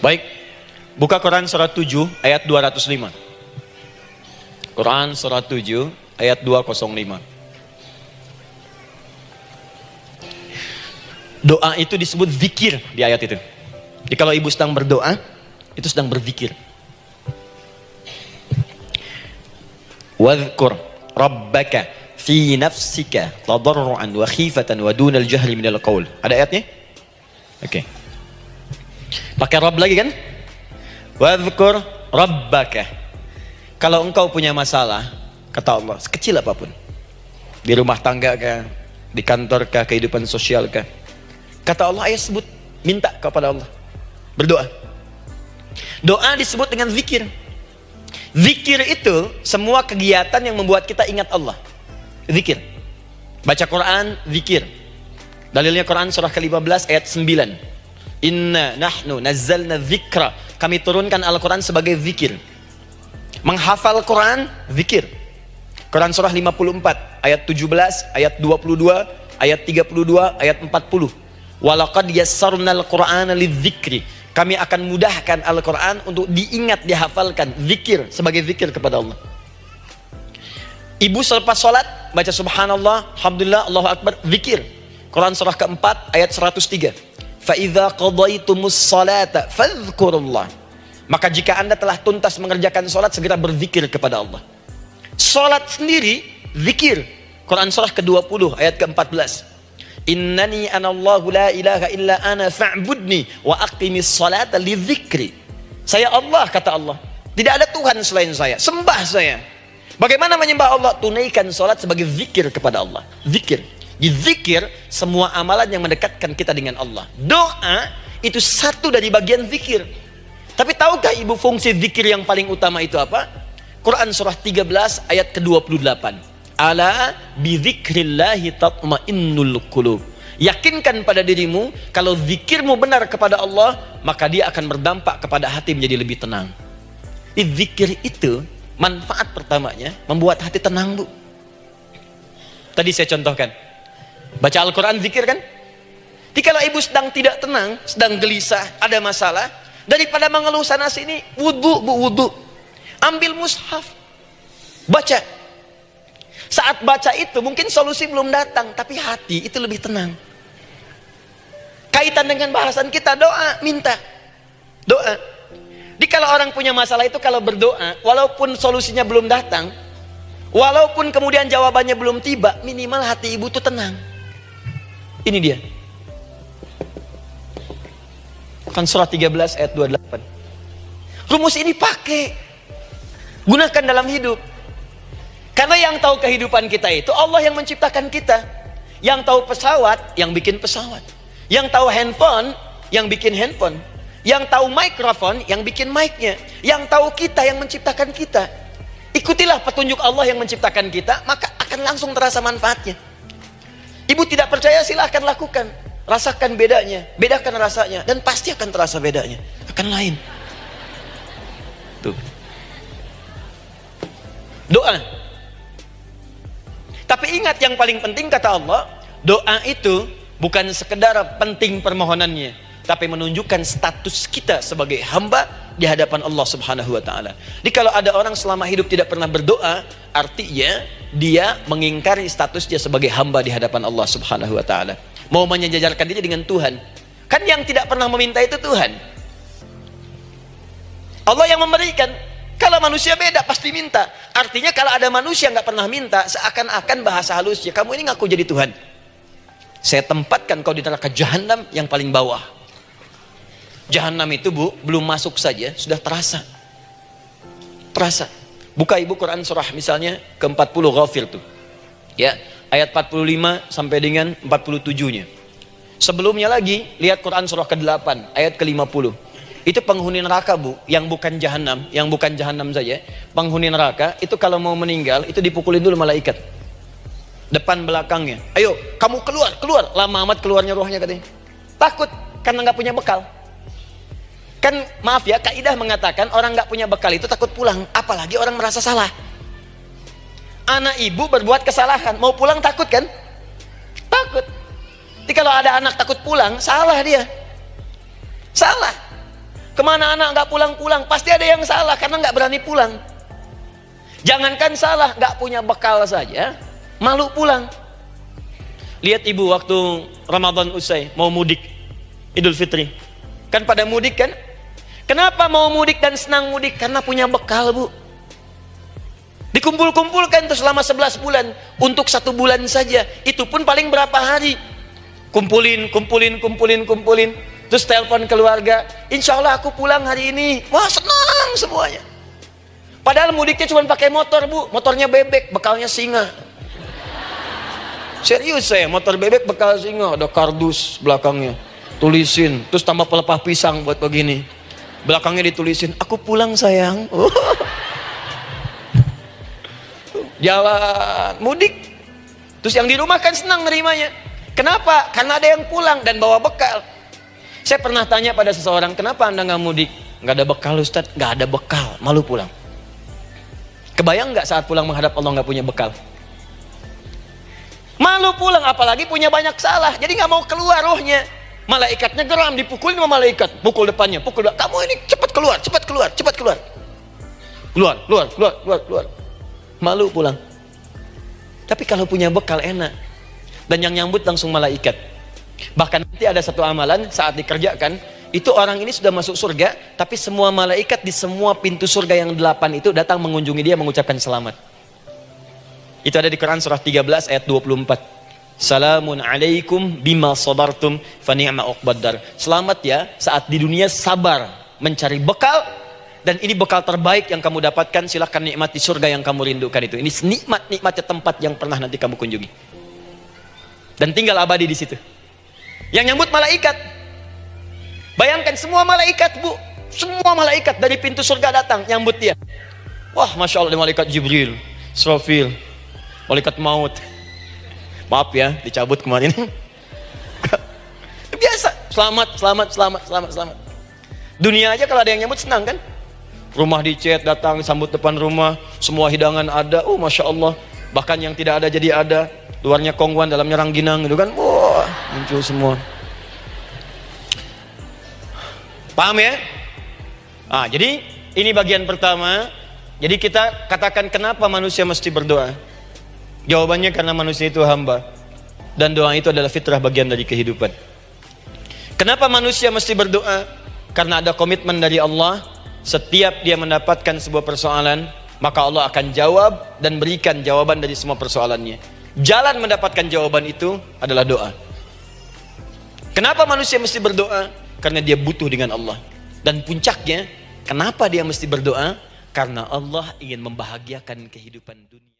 Baik, buka Quran surat 7 ayat 205. Quran surat 7 ayat 205. Doa itu disebut zikir di ayat itu. Jadi kalau ibu sedang berdoa, itu sedang berzikir. Wadhkur rabbaka fi nafsika tadarruan wa khifatan wa dunal jahri minal qaul. Ada ayatnya? Oke. Pakai Rabb lagi kan? Wadhkur rabbaka. Kalau engkau punya masalah, kata Allah, sekecil apapun, di rumah tangga kah, di kantor kah, kehidupan sosial kah, kata Allah, ayat sebut, minta kepada Allah, berdoa. Doa disebut dengan zikir. Zikir itu semua kegiatan yang membuat kita ingat Allah. Zikir. Baca Quran, zikir. Dalilnya Quran surah ke-15 ayat 9. Inna nahnu nazzalna dzikra. Kami turunkan Al-Quran sebagai zikir. Menghafal Quran, zikir. Quran surah 54 ayat 17, ayat 22, ayat 32, ayat 40. Walaqad yassarnal Qur'ana lidzikri. Kami akan mudahkan Al-Quran untuk diingat, dihafalkan. Zikir, sebagai zikir kepada Allah. Ibu selepas sholat baca subhanallah, alhamdulillah, Allahu akbar, zikir. Quran surah keempat ayat 103. Fa'idha qadaitumus salata fadhkurullah. Maka jika anda telah tuntas mengerjakan sholat, segera berzikir kepada Allah. Sholat sendiri zikir. Quran surah ke-20 ayat ke-14. Innani anallahu la ilaha illa ana fa'budni wa aqimis salata lidzikri. Saya Allah, kata Allah, tidak ada Tuhan selain saya, sembah saya. Bagaimana menyembah Allah? Tunaikan salat sebagai zikir kepada Allah. Zikir. Di zikir semua amalan yang mendekatkan kita dengan Allah. Doa itu satu dari bagian zikir. Tapi tahukah ibu fungsi zikir yang paling utama itu apa? Quran surah 13 ayat ke-28. Ala bizikrillahi tatmainnul qulub. Yakinkan pada dirimu, kalau zikirmu benar kepada Allah, maka dia akan berdampak kepada hati menjadi lebih tenang. Zikir itu manfaat pertamanya membuat hati tenang, Bu. Tadi saya contohkan, baca Al-Quran zikir kan? Jadi kalau ibu sedang tidak tenang, sedang gelisah, ada masalah, daripada mengeluh sana sini, wudu, Bu, wudu. Ambil mushaf, baca. Saat baca itu mungkin solusi belum datang, tapi hati itu lebih tenang. Kaitan dengan bahasan kita, doa, minta. Doa. Jadi kalau orang punya masalah itu, kalau berdoa, walaupun solusinya belum datang, walaupun kemudian jawabannya belum tiba, minimal hati ibu itu tenang. Ini dia. Kan surah 13 ayat 28. Rumus ini pakai, gunakan dalam hidup. Karena yang tahu kehidupan kita itu Allah yang menciptakan kita. Yang tahu pesawat, yang bikin pesawat. Yang tahu handphone, yang bikin handphone. Yang tahu mikrofon, yang bikin mic-nya. Yang tahu kita, yang menciptakan kita. Ikutilah petunjuk Allah yang menciptakan kita, maka akan langsung terasa manfaatnya. Ibu tidak percaya, silahkan lakukan. Rasakan bedanya, bedakan rasanya, dan pasti akan terasa bedanya. Akan lain. Tuh. Doa. Tapi ingat, yang paling penting kata Allah, doa itu bukan sekedar penting permohonannya, tapi menunjukkan status kita sebagai hamba di hadapan Allah Subhanahu wa taala. Jadi kalau ada orang selama hidup tidak pernah berdoa, artinya dia mengingkari statusnya sebagai hamba di hadapan Allah Subhanahu wa taala. Mau menyejajarkan diri dengan Tuhan. Kan yang tidak pernah meminta itu Tuhan. Allah yang memberikan. Kalau manusia beda, pasti minta. Artinya kalau ada manusia nggak pernah minta, seakan-akan bahasa halusnya, kamu ini ngaku jadi Tuhan. Saya tempatkan kau di neraka jahanam yang paling bawah. Jahanam itu, Bu, belum masuk saja sudah terasa. Terasa. Buka ibu Quran surah misalnya ke-40 Ghafir tuh. Ya, ayat 45 sampai dengan 47-nya. Sebelumnya lagi lihat Quran surah ke-8 ayat ke-50. Itu penghuni neraka, Bu, yang bukan jahanam, saja. Penghuni neraka itu kalau mau meninggal itu dipukulin dulu malaikat. Depan belakangnya. Ayo, kamu keluar. Lama amat keluarnya rohnya katanya. Takut karena nggak punya bekal. Kan maaf ya, kaidah mengatakan orang nggak punya bekal itu takut pulang, apalagi orang merasa salah. Anak ibu berbuat kesalahan, mau pulang takut kan? Takut. Jadi kalau ada anak takut pulang, salah dia. Salah. Kemana anak nggak pulang-pulang? Pasti ada yang salah karena nggak berani pulang. Jangankan salah, nggak punya bekal saja, malu pulang. Lihat ibu waktu Ramadan usai, mau mudik, Idul Fitri. Kan pada mudik kan? Kenapa mau mudik dan senang mudik? Karena punya bekal, Bu. Dikumpul-kumpulkan tuh selama 11 bulan. Untuk 1 bulan saja. Itu pun paling berapa hari. Kumpulin. Terus telepon keluarga. Insya Allah aku pulang hari ini. Wah, senang semuanya. Padahal mudiknya cuma pakai motor, Bu. Motornya bebek, bekalnya singa. Serius saya, motor bebek bekal singa. Ada kardus belakangnya. Tulisin. Terus tambah pelepah pisang buat begini. Belakangnya ditulisin, aku pulang sayang. Jalan, mudik. Terus yang di rumah kan senang nerimanya. Kenapa? Karena ada yang pulang dan bawa bekal. Saya pernah tanya pada seseorang, kenapa anda nggak mudik? Nggak ada bekal Ustadz, nggak ada bekal, malu pulang. Kebayang nggak saat pulang menghadap Allah nggak punya bekal? Malu pulang, apalagi punya banyak salah. Jadi nggak mau keluar rohnya. Malaikatnya geram, dipukulin sama malaikat. Pukul depannya, pukul depan. Kamu ini cepat keluar, cepat keluar, cepat keluar. Keluar. Malu pulang. Tapi kalau punya bekal enak. Dan yang nyambut langsung malaikat. Bahkan nanti ada satu amalan saat dikerjakan. Itu orang ini sudah masuk surga, tapi semua malaikat di semua pintu surga yang 8 itu datang mengunjungi dia mengucapkan selamat. Itu ada di Quran surah 13 ayat 24. Salamun alaikum bima sabartum fa ni'ma uqbaddar. Selamat ya saat di dunia sabar mencari bekal, dan ini bekal terbaik yang kamu dapatkan, silahkan nikmati surga yang kamu rindukan itu. Ini nikmat-nikmatnya tempat yang pernah nanti kamu kunjungi. Dan tinggal abadi di situ. Yang nyambut malaikat. Bayangkan semua malaikat, Bu. Semua malaikat dari pintu surga datang nyambut dia. Wah, Masya Allah, malaikat Jibril, Israfil, malaikat maut. Maaf ya, dicabut kemarin. Biasa, selamat. Dunia aja kalau ada yang nyambut senang kan? Rumah dicet, datang, sambut depan rumah, semua hidangan ada. Oh, Masya Allah. Bahkan yang tidak ada jadi ada. Luarnya kongwan, dalamnya rangginang gitu kan. Wah, muncul semua. Paham ya? Jadi ini bagian pertama. Jadi kita katakan kenapa manusia mesti berdoa. Jawabannya karena manusia itu hamba. Dan doa itu adalah fitrah, bagian dari kehidupan. Kenapa manusia mesti berdoa? Karena ada komitmen dari Allah. Setiap dia mendapatkan sebuah persoalan, maka Allah akan jawab dan berikan jawaban dari semua persoalannya. Jalan mendapatkan jawaban itu adalah doa. Kenapa manusia mesti berdoa? Karena dia butuh dengan Allah. Dan puncaknya, kenapa dia mesti berdoa? Karena Allah ingin membahagiakan kehidupan dunia.